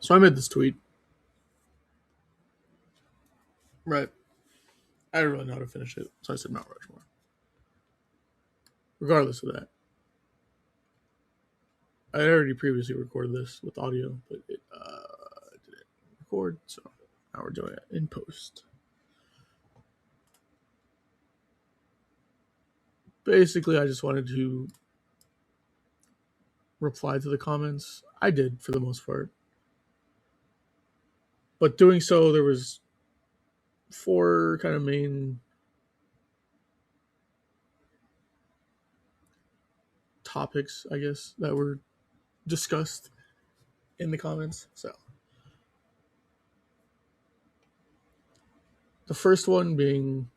So I made this tweet. Right. I didn't really know how to finish it, so I said Mount Rushmore. Regardless of that, I had already previously recorded this with audio, but it didn't record, so now we're doing it in post. Basically, I just wanted to reply to the comments. I did, for the most part. But doing so, there was 4 kind of main topics, I guess, that were discussed in the comments. So the first one being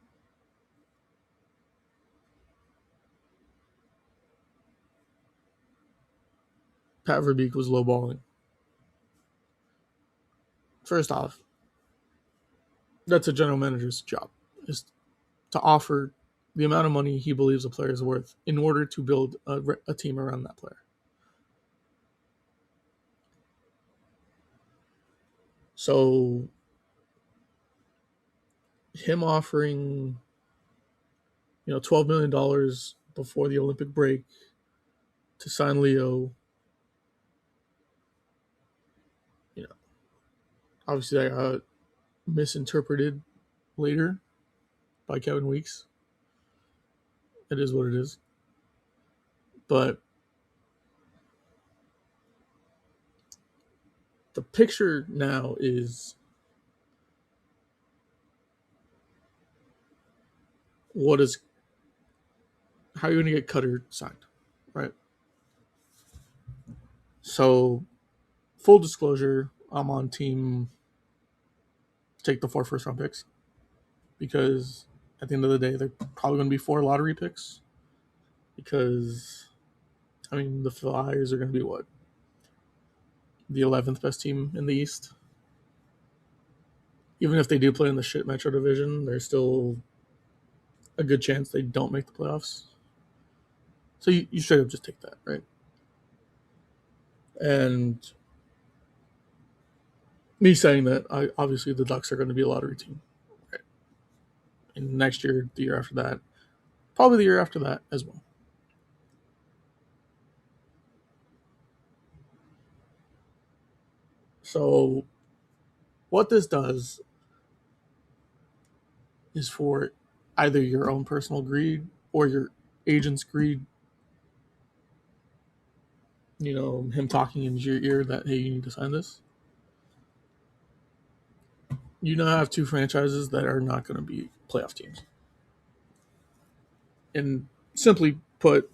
Pat Verbeek was lowballing. First off, that's a general manager's job, is to offer the amount of money he believes a player is worth in order to build a team around that player. So him offering, $12 million before the Olympic break to sign Leo, obviously that got misinterpreted later by Kevin Weeks. It is what it is. But the picture now is how are you going to get Cutter signed, right? So, full disclosure, I'm on team take the 4 first-round picks because at the end of the day, they're probably going to be 4 lottery picks because, the Flyers are going to be what? The 11th best team in the East. Even if they do play in the shit Metro Division, there's still a good chance they don't make the playoffs. So you straight up just take that, right? And me saying that, obviously the Ducks are going to be a lottery team. Right? And next year, the year after that, probably the year after that as well. So what this does is for either your own personal greed or your agent's greed, him talking into your ear that, hey, you need to sign this. You now have 2 franchises that are not going to be playoff teams. And simply put,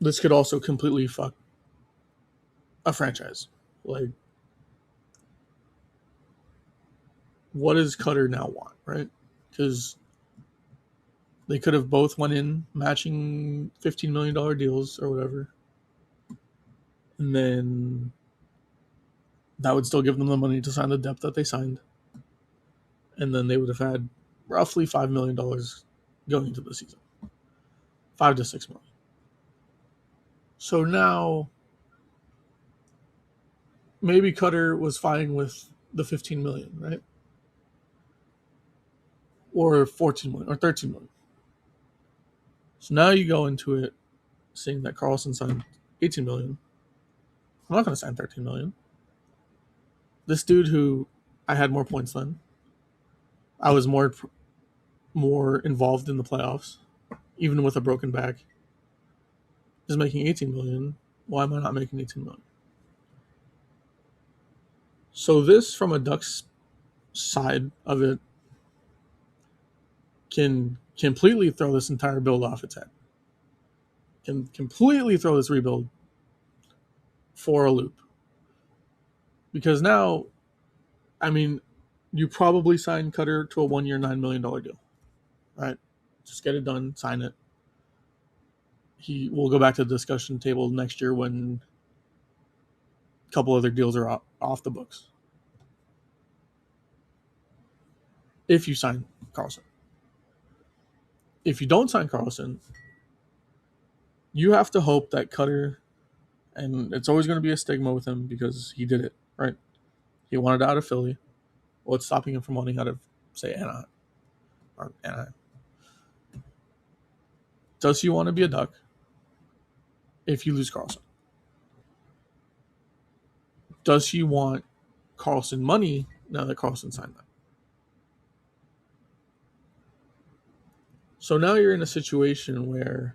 this could also completely fuck a franchise. Like, what does Cutter now want, right? Because they could have both went in matching $15 million deals or whatever. And then that would still give them the money to sign the depth that they signed. And then they would have had roughly $5 million going into the season. 5 to 6 million. So now, maybe Cutter was fine with the 15 million, right? Or 14 million or 13 million. So now you go into it seeing that Karlsson signed 18 million. I'm not going to sign 13 million. This dude who I had more points than, I was more involved in the playoffs, even with a broken back, is making 18 million. Why am I not making 18 million? So this, from a Ducks side of it, can completely throw this entire build off its head. Can completely throw this rebuild for a loop. Because now, you probably sign Cutter to a 1-year, $9 million deal. Right? Just get it done, sign it. He will go back to the discussion table next year when a couple other deals are off the books. If you sign Karlsson. If you don't sign Karlsson, you have to hope that Cutter And it's always going to be a stigma with him because he did it, right? He wanted out of Philly. What's stopping him from wanting out of, say, Anaheim? Or Anaheim. Does he want to be a Duck if you lose Karlsson? Does he want Karlsson money now that Karlsson signed that? So now you're in a situation where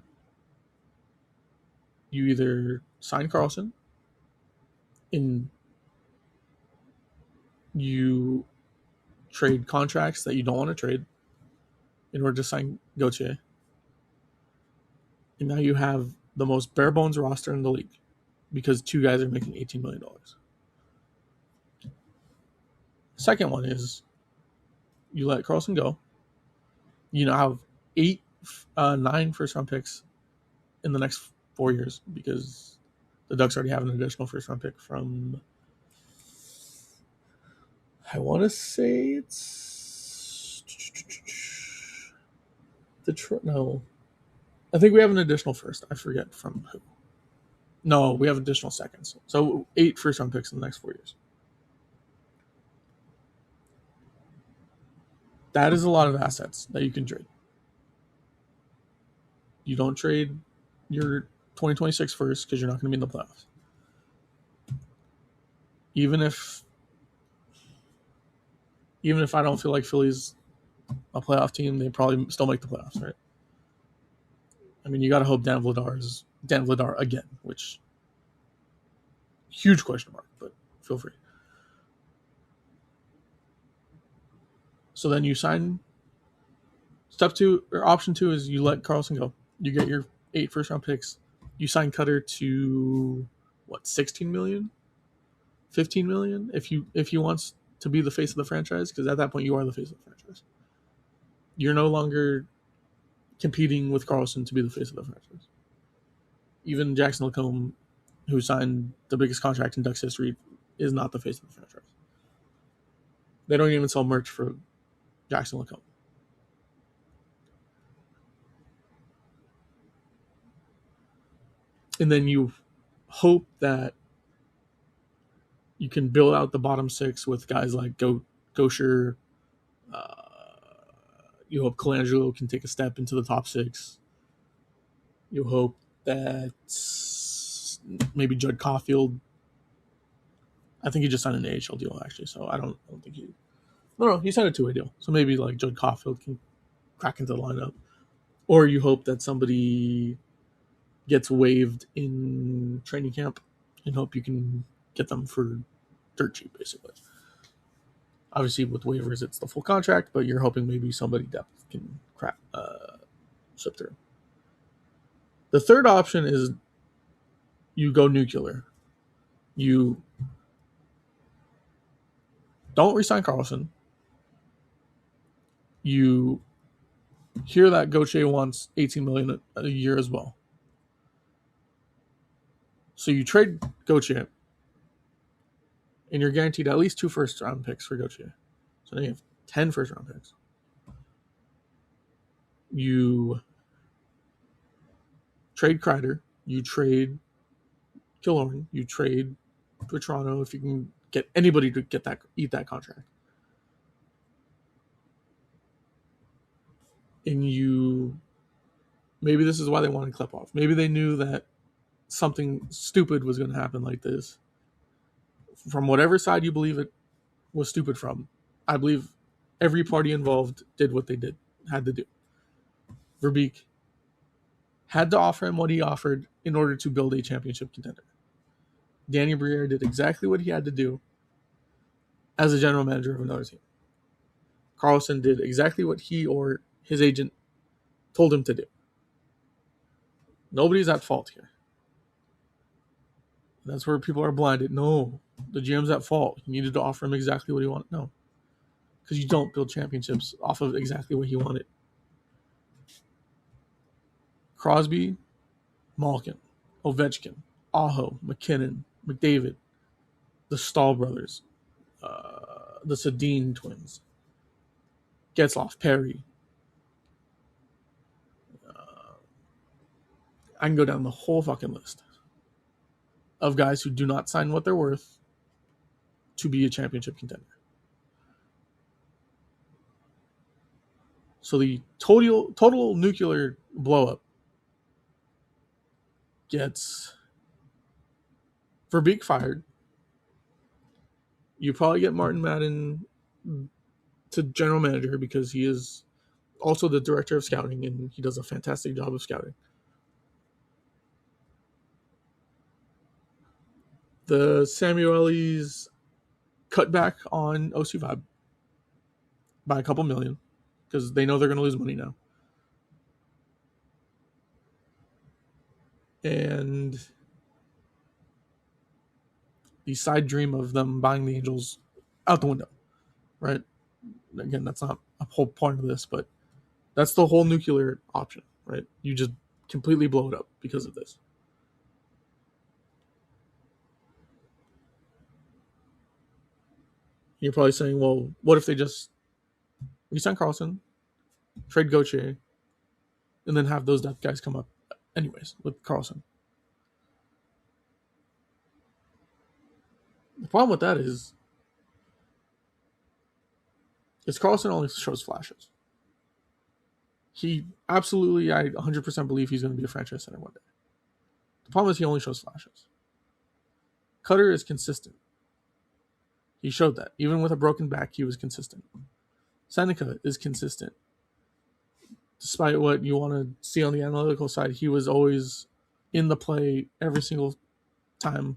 you either sign Karlsson and you trade contracts that you don't want to trade in order to sign Gauthier. And now you have the most bare bones roster in the league because two guys are making $18 million. Second one is you let Karlsson go. You now have 9 first round picks in the next 4 years because the Ducks already have an additional first round pick from, I want to say it's Detroit. No, I think we have an additional first. I forget from who. No, we have additional seconds. So 8 first round picks in the next 4 years. That is a lot of assets that you can trade. You don't trade your 2026 first because you're not going to be in the playoffs. Even if I don't feel like Philly's a playoff team, they probably still make the playoffs, right? I mean, you got to hope Dan Vladar again, which huge question mark, but feel free. So then you sign. Step 2 or option 2 is you let Karlsson go. You get your 8 first round picks. You sign Cutter to what, 16 million, 15 million if he wants to be the face of the franchise, because at that point you are the face of the franchise. You're no longer competing with Karlsson to be the face of the franchise. Even Jackson Lacombe, who signed the biggest contract in Ducks history, is not the face of the franchise. They don't even sell merch for Jackson Lacombe. And then you hope that you can build out the bottom 6 with guys like Gaucher. You hope Colangelo can take a step into the top 6. You hope that maybe Judd Caulfield. I think he just signed an AHL deal, actually, so I don't think he. No, he signed a 2-way deal. So maybe like Judd Caulfield can crack into the lineup. Or you hope that somebody gets waived in training camp and hope you can get them for dirt cheap, basically. Obviously, with waivers, it's the full contract, but you're hoping maybe somebody depth can slip through. The third option is you go nuclear. You don't re-sign Karlsson. You hear that Gauthier wants $18 million a year as well. So you trade Gauthier, and you're guaranteed at least 2 first-round picks for Gauthier. So now you have 10 first-round picks. You trade Kreider. You trade Killorn. You trade Petrano if you can get anybody to eat that contract. And maybe this is why they wanted Klepov. Maybe they knew that something stupid was going to happen like this. From whatever side you believe it was stupid from, I believe every party involved did what they had to do. Verbeek had to offer him what he offered in order to build a championship contender. Danny Briere did exactly what he had to do as a general manager of another team. Karlsson did exactly what he or his agent told him to do. Nobody's at fault here. That's where people are blinded. No, the GM's at fault. He needed to offer him exactly what he wanted. No, because you don't build championships off of exactly what he wanted. Crosby, Malkin, Ovechkin, Aho, McKinnon, McDavid, the Stahl brothers, the Sedin twins, Getzlaf, Perry. I can go down the whole fucking list of guys who do not sign what they're worth to be a championship contender. So the total nuclear blow-up gets Verbeek fired. You probably get Martin Madden to general manager because he is also the director of scouting and he does a fantastic job of scouting. The Samuelis cut back on OC Vibe by a couple million because they know they're going to lose money now. And the side dream of them buying the Angels out the window, right? Again, that's not a whole point of this, but that's the whole nuclear option, right? You just completely blow it up because of this. You're probably saying, well, what if they just resign Carlson, trade Gauthier, and then have those depth guys come up anyways with Carlson? The problem with that is Carlson only shows flashes. He absolutely, I 100% believe he's going to be a franchise center one day. The problem is he only shows flashes. Cutter is consistent. He showed that. Even with a broken back, he was consistent. Seneca is consistent. Despite what you want to see on the analytical side, he was always in the play every single time,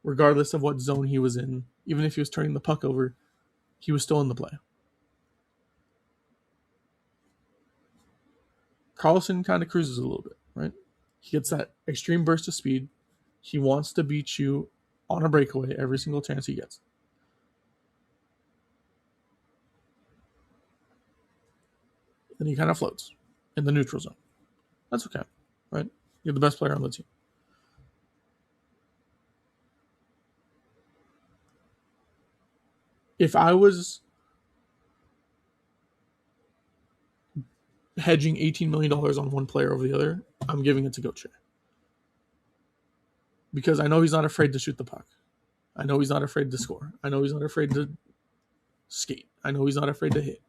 regardless of what zone he was in. Even if he was turning the puck over, he was still in the play. Carlson kind of cruises a little bit, right? He gets that extreme burst of speed. He wants to beat you on a breakaway every single chance he gets. Then he kind of floats in the neutral zone. That's okay, right? You're the best player on the team. If I was hedging $18 million on one player over the other, I'm giving it to Gauthier. Because I know he's not afraid to shoot the puck. I know he's not afraid to score. I know he's not afraid to skate. I know he's not afraid to hit.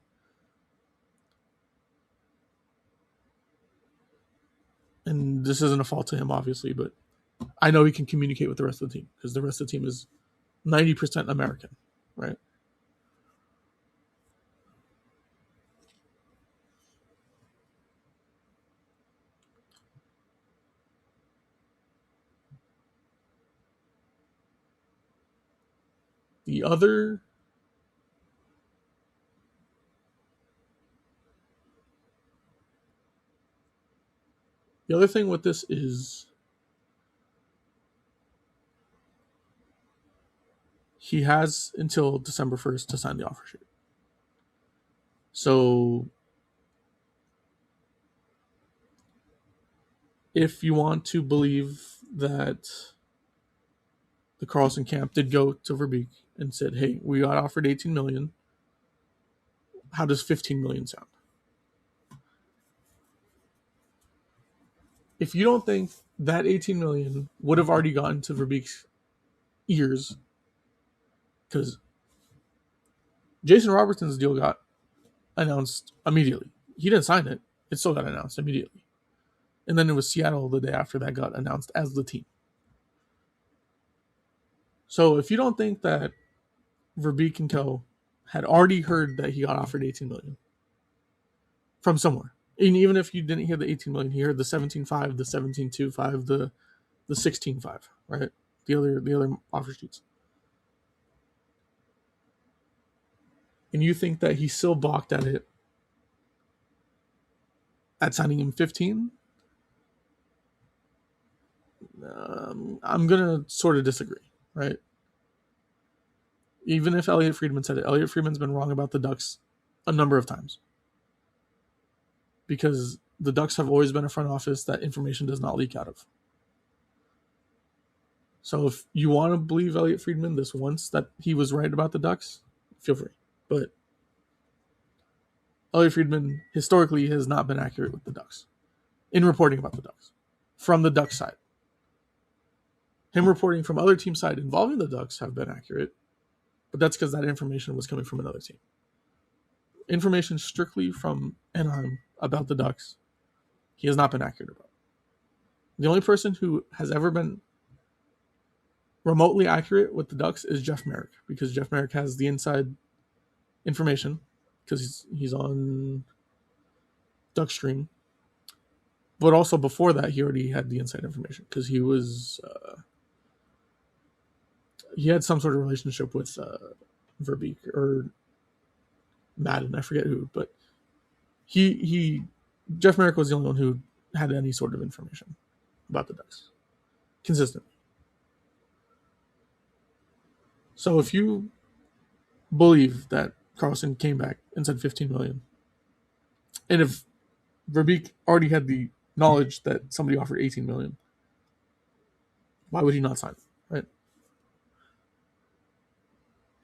And this isn't a fault to him, obviously, but I know he can communicate with the rest of the team because the rest of the team is 90% American, right? The other thing with this is he has until December 1st to sign the offer sheet. So if you want to believe that the Carlson camp did go to Verbeek and said, hey, we got offered $18 million. How does $15 million sound? If you don't think that $18 million would have already gotten to Verbeek's ears, because Jason Robertson's deal got announced immediately. He didn't sign it. It still got announced immediately. And then it was Seattle the day after that got announced as the team. So if you don't think that Verbeek and co. had already heard that he got offered $18 million from somewhere, and even if you didn't hear the $18 million, you heard the 17.5, the 17.25, the 16.5, right? The other offer sheets. And you think that he still balked at it at signing him 15? I'm going to sort of disagree, right? Even if Elliot Friedman said it, Elliot Friedman's been wrong about the Ducks a number of times. Because the Ducks have always been a front office that information does not leak out of. So if you want to believe Elliot Friedman this once that he was right about the Ducks, feel free. But Elliot Friedman historically has not been accurate with the Ducks in reporting about the Ducks from the Ducks side. Him reporting from other team side involving the Ducks have been accurate, but that's because that information was coming from another team. Information strictly from Anaheim about the Ducks, he has not been accurate about. The only person who has ever been remotely accurate with the Ducks is Jeff Marek, because Jeff Marek has the inside information because he's on Duckstream. But also before that, he already had the inside information because he was he had some sort of relationship with Verbeek or Madden, I forget who, but he Jeff Marek was the only one who had any sort of information about the Ducks consistently. So if you believe that Karlsson came back and said 15 million, and if Verbeek already had the knowledge that somebody offered 18 million, why would he not sign it, right?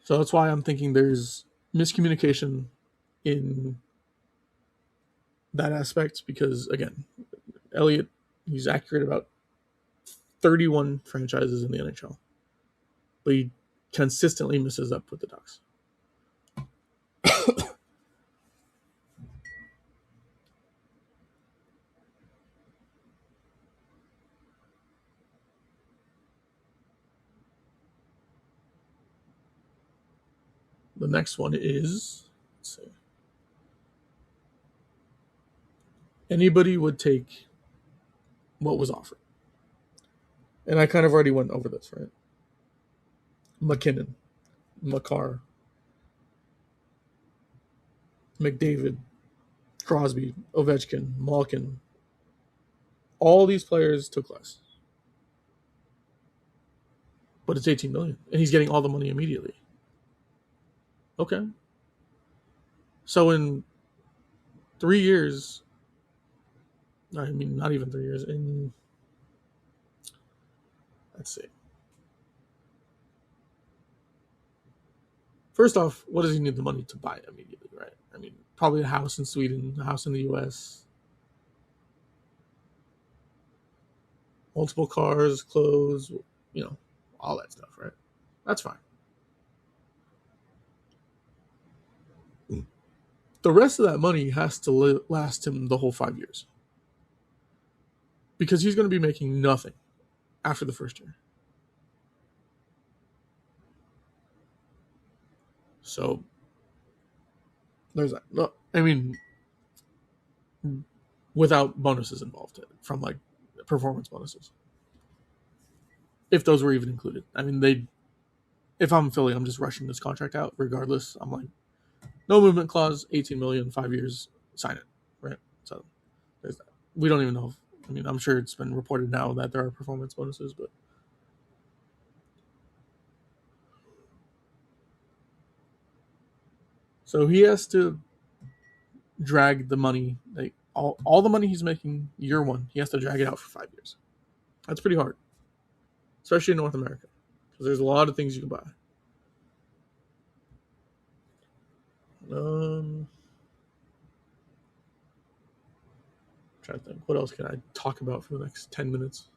So that's why I'm thinking there's miscommunication in that aspect, because again, Elliott, he's accurate about 31 franchises in the NHL, but he consistently messes up with the Ducks. The next one is, let's see, anybody would take what was offered. And I kind of already went over this, right? McKinnon, Makar, McDavid, Crosby, Ovechkin, Malkin. All these players took less. But it's 18 million, and he's getting all the money immediately. Okay. So in 3 years, I mean, not even 3 years, in, let's see. First off, what does he need the money to buy immediately, right? I mean, probably a house in Sweden, a house in the US, multiple cars, clothes, all that stuff, right? That's fine. The rest of that money has to last him the whole 5 years, because he's going to be making nothing after the first year. So there's that. No, I mean, without bonuses involved from like performance bonuses, if those were even included. I mean, if I'm Philly, I'm just rushing this contract out regardless. I'm like, no movement clause, 18 million, 5 years, sign it, right? So there's that. We don't even know. I mean, I'm sure it's been reported now that there are performance bonuses, but so he has to drag the money, like all the money he's making year one, he has to drag it out for 5 years. That's pretty hard, especially in North America, because there's a lot of things you can buy. Trying to think, what else can I talk about for the next 10 minutes?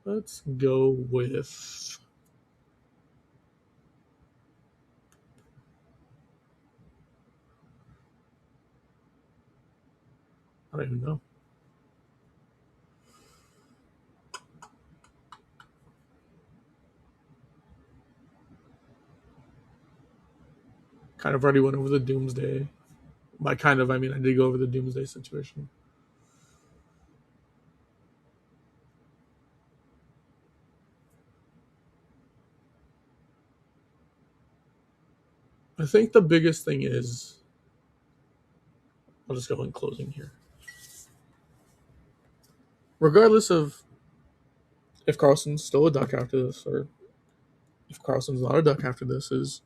Let's go with, I don't even know. Kind of already went over the Doomsday. By kind of, I mean I did go over the Doomsday situation. I think the biggest thing is, I'll just go in closing here. Regardless of if Karlsson's still a Duck after this, or if Karlsson's not a Duck after this, is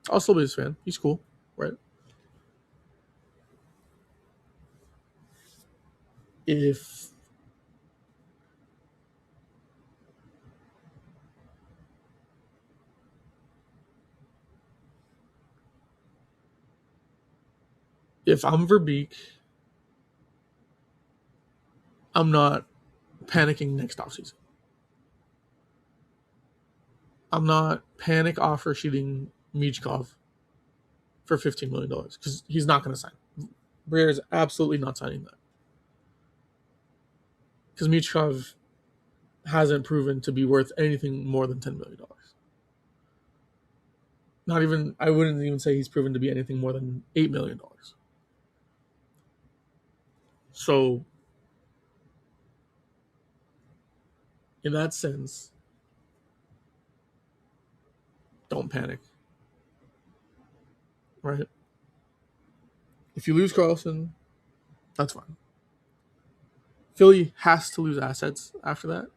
I'll still be his fan. He's cool, right? If if I'm Verbeek, I'm not panicking next offseason. I'm not panic offer sheeting Michkov for $15 million because he's not going to sign. Briere is absolutely not signing that because Michkov hasn't proven to be worth anything more than $10 million. Not even, I wouldn't even say he's proven to be anything more than $8 million. So, in that sense, don't panic. Right? If you lose Karlsson, that's fine. Philly has to lose assets after that,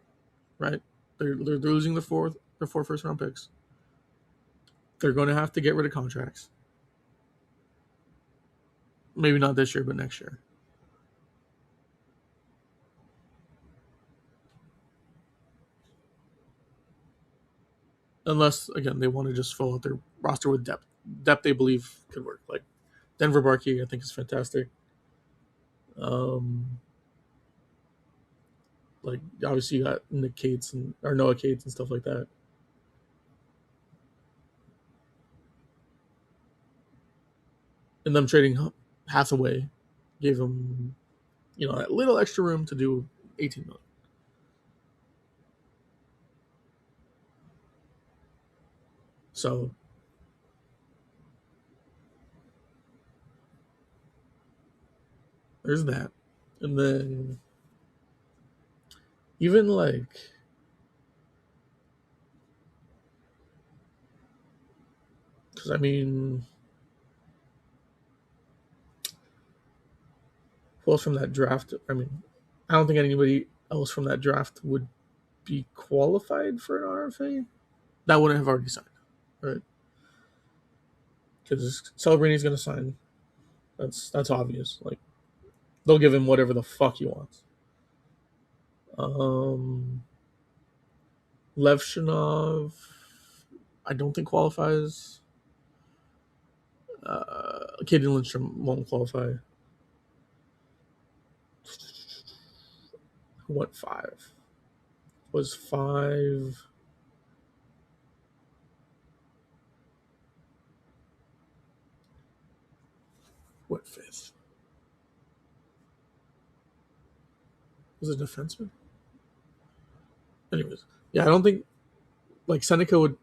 right? They're losing their four first round picks. They're going to have to get rid of contracts. Maybe not this year, but next year. Unless, again, they want to just fill out their roster with depth. Depth they believe could work. Like Denver Barkey, I think is fantastic. Like obviously you got Nick Cates or Noah Cates and stuff like that. And them trading Hathaway gave them, that little extra room to do 18 million. So there's that. And then even like because I mean who else from that draft? I mean, I don't think anybody else from that draft would be qualified for an RFA. That wouldn't have already signed, right? Because Celebrini's going to sign. That's obvious. Like they'll give him whatever the fuck he wants. Levshinov, I don't think qualifies. Caden Lindstrom won't qualify. What 5? Was 5? What 5th? Was it defenseman? Anyways, yeah, I don't think like Seneca would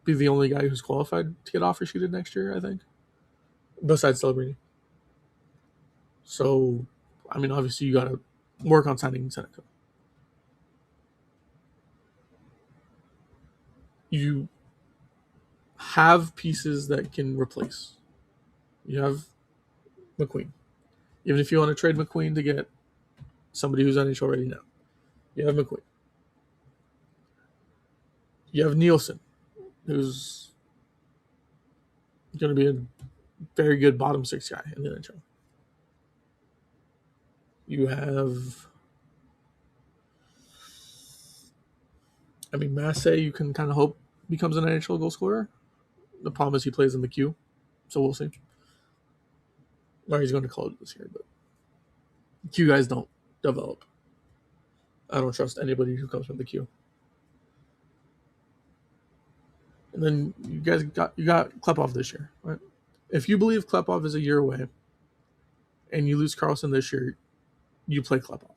be the only guy who's qualified to get offer sheeted next year, I think. Besides Celebrini. So, I mean, obviously you got to work on signing Seneca. You have pieces that can replace. You have McQueen. Even if you want to trade McQueen to get somebody who's NHL ready now, you have McQueen. You have Nielsen, who's going to be a very good bottom 6 guy in the NHL. You have, I mean, Masse, you can kind of hope becomes an NHL goal scorer. The problem is he plays in the queue, so we'll see. Or he's going to college this year, but Q guys don't develop. I don't trust anybody who comes from the queue. And then you got Klepov this year, right? If you believe Klepov is a year away, and you lose Karlsson this year, you play Klepov.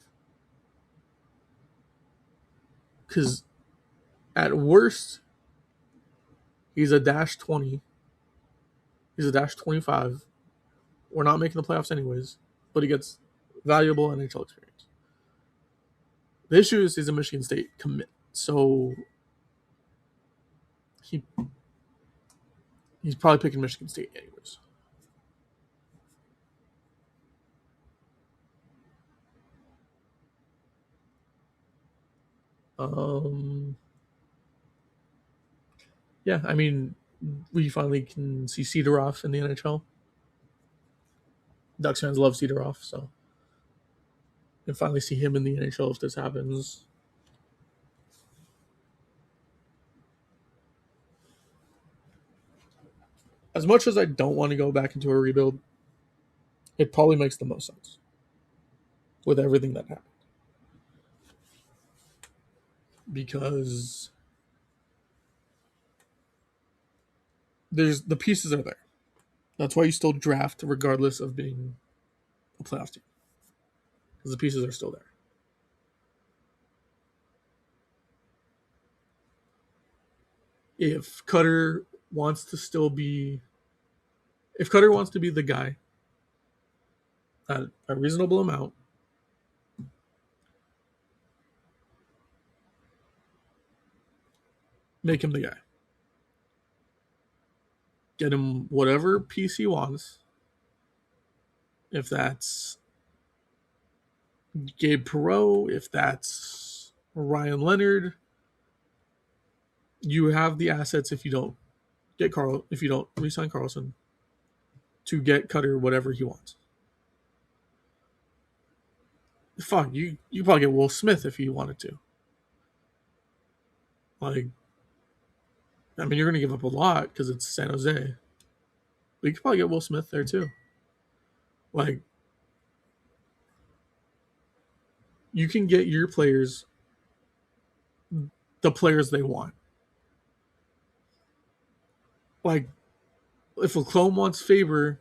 Because at worst, he's a -20. He's a -25. We're not making the playoffs anyways, but he gets valuable NHL experience. The issue is he's a Michigan State commit, so he's probably picking Michigan State anyways. Yeah, I mean, we finally can see Sidorov in the NHL. Ducks fans love Sidorov, so we can finally see him in the NHL if this happens. As much as I don't want to go back into a rebuild, It probably makes the most sense with everything that happened. Because the pieces are there. That's why you still draft regardless of being a playoff team. Because the pieces are still there. If Cutter wants to be the guy at a reasonable amount, make him the guy. Get him whatever piece he wants. If that's Gabe Perreault, if that's Ryan Leonard, you have the assets if you don't re-sign Carlson to get Cutter whatever he wants. Fuck, you probably get Will Smith if you wanted to. Like, I mean, you're going to give up a lot because it's San Jose. But you could probably get Will Smith there too. Like, you can get your players the players they want. Like, if Lacombe wants Faber,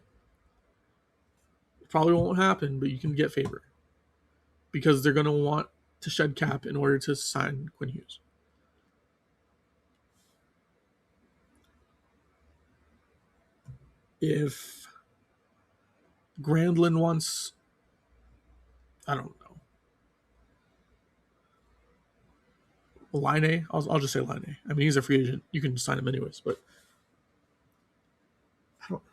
it probably won't happen, but you can get Faber. Because they're going to want to shed cap in order to sign Quinn Hughes. If Granlund wants, I don't know, Laine, I'll just say Laine. I mean, he's a free agent. You can sign him anyways, but I don't know.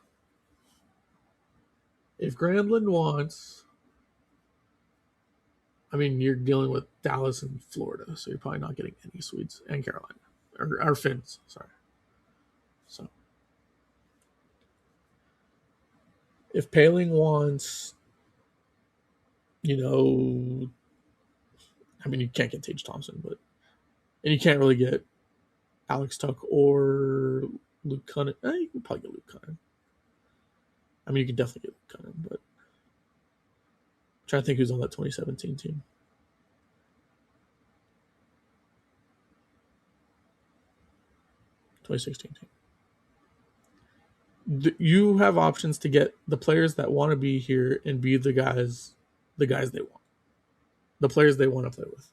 If Granlund wants, I mean, you're dealing with Dallas and Florida, so you're probably not getting any Swedes and Carolina. Or Finns, sorry. So, if Paling wants, I mean, you can't get Tage Thompson, and you can't really get Alex Tuch or Luke Cunningham. You can probably get Luke Cunningham. I mean, you can definitely get Luke Cunningham, but I'm trying to think who's on that 2017 team. You have options to get the players that want to be here and be the guys they want, the players they want to play with.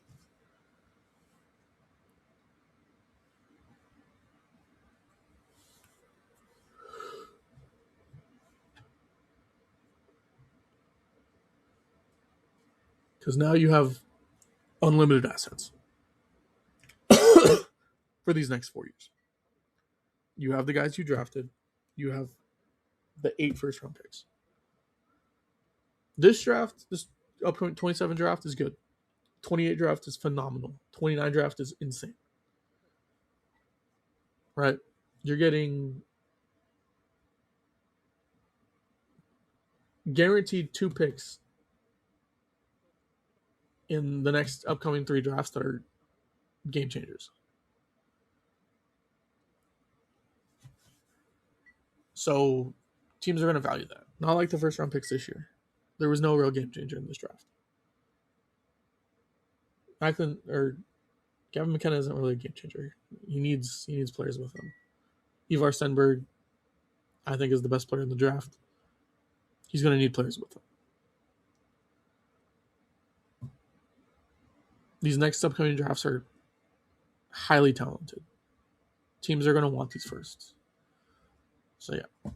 Because now you have unlimited assets for these next 4 years. You have the guys you drafted. You have the 8 first-round picks. This upcoming 27 draft is good. 28 draft is phenomenal. 29 draft is insane. Right? You're getting guaranteed 2 picks in the next upcoming 3 drafts that are game changers. So teams are going to value that. Not like the first round picks this year. There was no real game changer in this draft. Gavin McKenna isn't really a game changer. He needs players with him. Ivar Stenberg, I think, is the best player in the draft. He's going to need players with him. These next upcoming drafts are highly talented. Teams are going to want these firsts. So, yeah.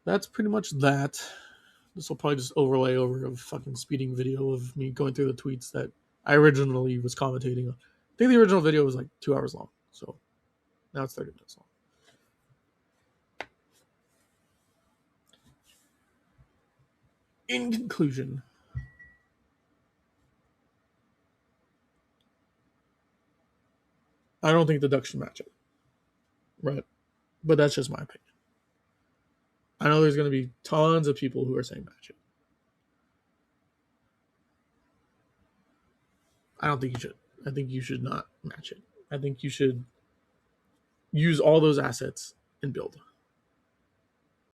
That's pretty much that. This will probably just overlay over a fucking speeding video of me going through the tweets that I originally was commentating on. I think the original video was like 2 hours long. So, now it's 30 minutes long. In conclusion, I don't think the Ducks should match it. Right? But that's just my opinion. I know there's going to be tons of people who are saying match it. I don't think you should. I think you should not match it. I think you should use all those assets and build.